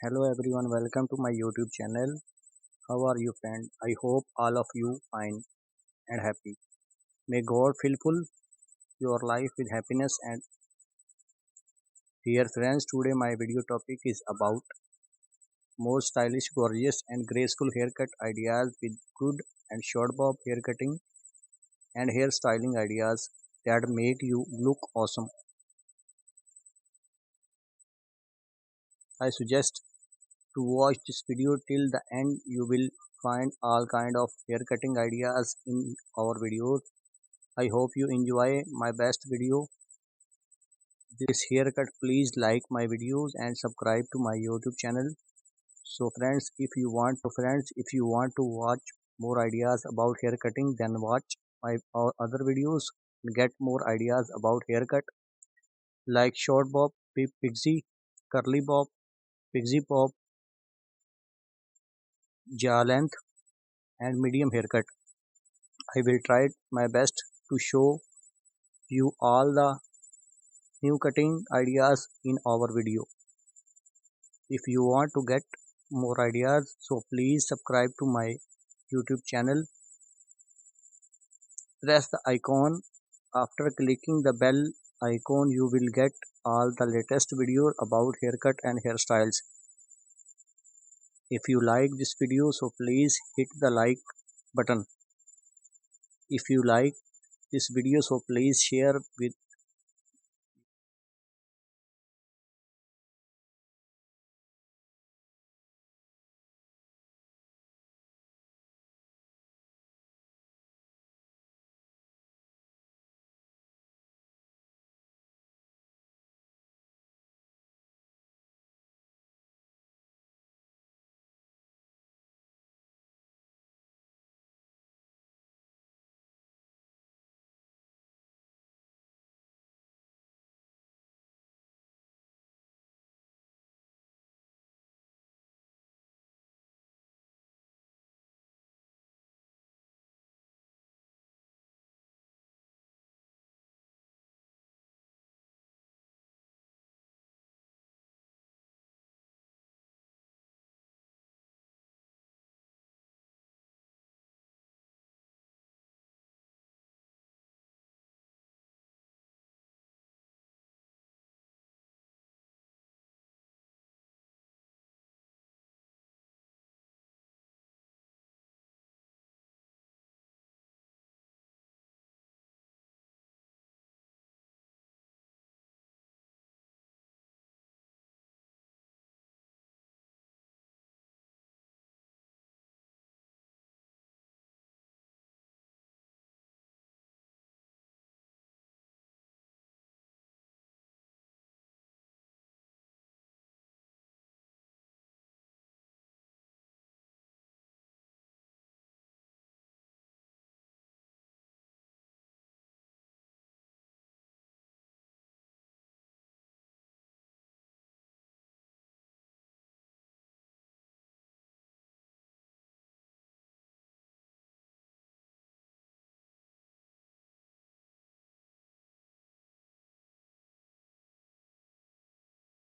Hello everyone, welcome to my YouTube channel. How are you friend? I hope all of you fine and happy. May God fulfill your life with happiness and dear friends, today my video topic is about more stylish, gorgeous and graceful haircut ideas with good and short bob haircutting and hairstyling ideas that make you look awesome. I suggest to watch this video till the end. You will find all kind of haircutting ideas in our videos. I hope you enjoy my best video. This haircut, please like my videos and subscribe to my YouTube channel. So friends, if you want to watch more ideas about haircutting, then watch my our other videos and get more ideas about haircut like short bob, pixie, curly bob, pixie bob, jaw length and medium haircut. I will try my best to show you all the new cutting ideas in our video. If you want to get more ideas, so please subscribe to my YouTube channel. Press the icon. After clicking the bell icon, you will get all the latest videos about haircut and hairstyles. If you like this video, so please hit the like button. If you like this video, so please share with